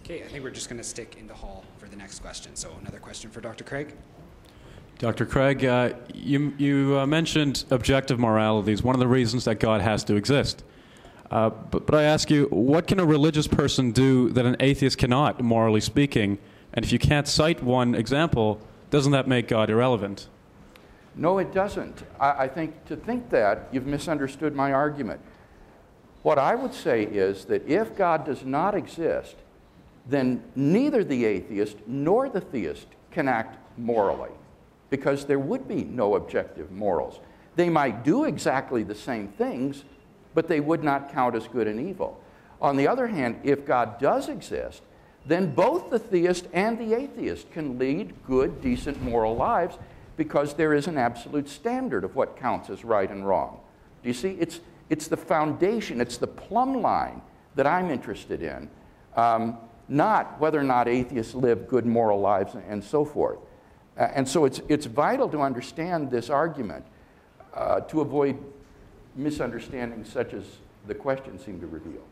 Okay, I think we're just going to stick in the hall for the next question. So another question for Dr. Craig. Dr. Craig, you mentioned objective morality is one of the reasons that God has to exist. But I ask you, what can a religious person do that an atheist cannot, morally speaking? And if you can't cite one example, doesn't that make God irrelevant? No, it doesn't. I think to think that, you've misunderstood my argument. What I would say is that if God does not exist, then neither the atheist nor the theist can act morally, because there would be no objective morals. They might do exactly the same things, but they would not count as good and evil. On the other hand, if God does exist, then both the theist and the atheist can lead good, decent, moral lives, because there is an absolute standard of what counts as right and wrong. Do you see? It's the foundation, it's the plumb line that I'm interested in, not whether or not atheists live good moral lives and so forth. And so it's vital to understand this argument to avoid misunderstandings such as the question seemed to reveal.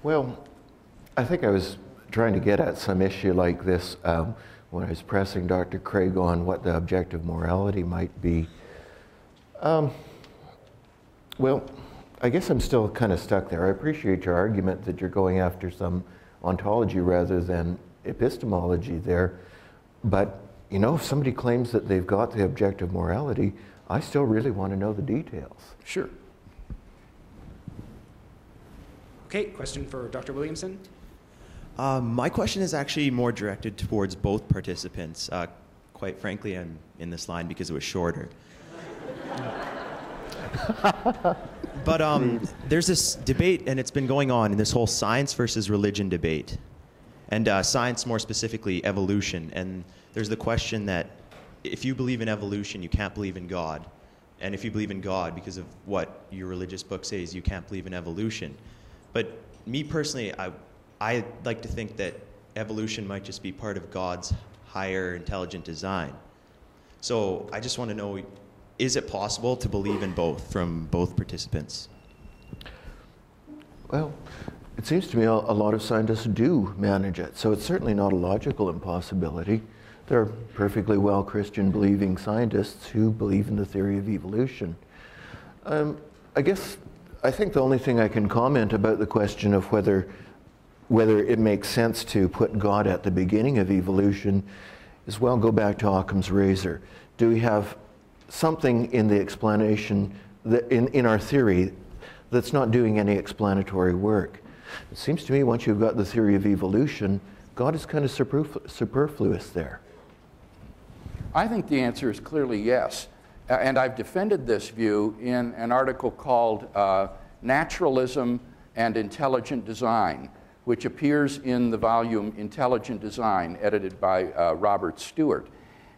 Well, I think I was trying to get at some issue like this when I was pressing Dr. Craig on what the objective morality might be. Well, I guess I'm still kind of stuck there. I appreciate your argument that you're going after some ontology rather than epistemology there. But, you know, if somebody claims that they've got the objective morality, I still really want to know the details. Sure. Okay, question for Dr. Williamson. My question is actually more directed towards both participants. Quite frankly, I'm in this line because it was shorter. But there's this debate, and it's been going on, in this whole science versus religion debate. And science, more specifically, evolution. And there's the question that if you believe in evolution, you can't believe in God. And if you believe in God, because of what your religious book says, you can't believe in evolution. But me personally, I like to think that evolution might just be part of God's higher intelligent design. So I just want to know, is it possible to believe in both from both participants? Well, it seems to me a lot of scientists do manage it, so it's certainly not a logical impossibility. There are perfectly well Christian believing scientists who believe in the theory of evolution. I think the only thing I can comment about the question of whether it makes sense to put God at the beginning of evolution is, well, go back to Occam's razor. Do we have something in the explanation, that in our theory, that's not doing any explanatory work? It seems to me once you've got the theory of evolution, God is kind of superfluous there. I think the answer is clearly yes. And I've defended this view in an article called Naturalism and Intelligent Design, which appears in the volume Intelligent Design, edited by Robert Stewart.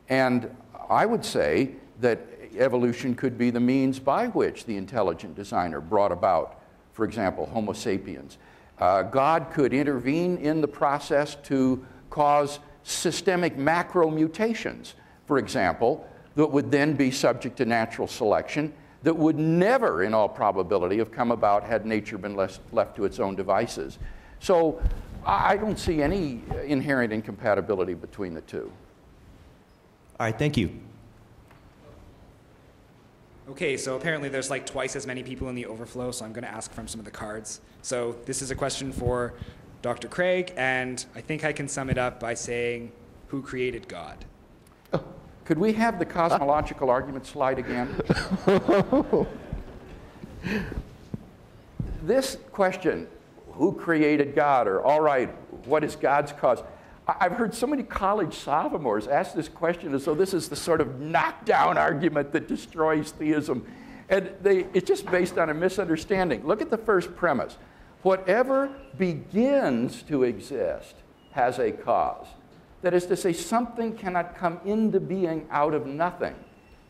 And I would say that evolution could be the means by which the intelligent designer brought about, for example, Homo sapiens. God could intervene in the process to cause systemic macro mutations, for example, that would then be subject to natural selection, that would never, in all probability, have come about had nature been left to its own devices. So I don't see any inherent incompatibility between the two. All right, thank you. Okay, so apparently there's like twice as many people in the overflow, so I'm going to ask from some of the cards. So this is a question for Dr. Craig, and I think I can sum it up by saying, who created God? Could we have the cosmological argument slide again? This question, who created God, or all right, what is God's cause? I've heard so many college sophomores ask this question as though this is the sort of knockdown argument that destroys theism. And it's just based on a misunderstanding. Look at the first premise. Whatever begins to exist has a cause. That is to say, something cannot come into being out of nothing.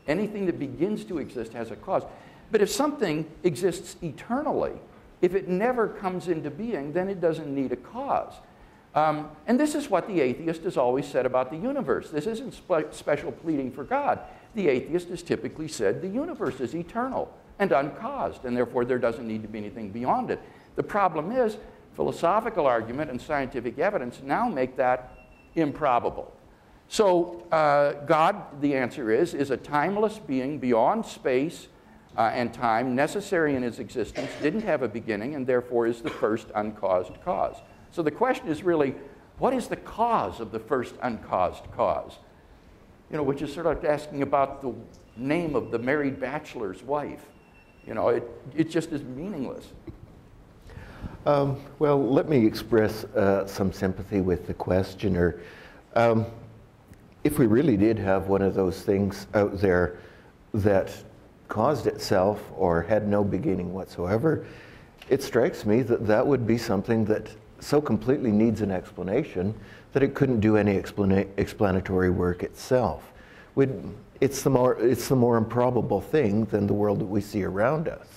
Anything that begins to exist has a cause. But if something exists eternally, if it never comes into being, then it doesn't need a cause. And this is what the atheist has always said about the universe. This isn't special pleading for God. The atheist has typically said the universe is eternal and uncaused, and therefore there doesn't need to be anything beyond it. The problem is, philosophical argument and scientific evidence now make that improbable. So God, the answer is a timeless being beyond space and time, necessary in his existence, didn't have a beginning, and therefore is the first uncaused cause. So the question is really, what is the cause of the first uncaused cause? You know, which is sort of like asking about the name of the married bachelor's wife. You know, it just is meaningless. Well, let me express some sympathy with the questioner. If we really did have one of those things out there that caused itself or had no beginning whatsoever, it strikes me that that would be something that so completely needs an explanation that it couldn't do any explanatory work itself. It's the more improbable thing than the world that we see around us.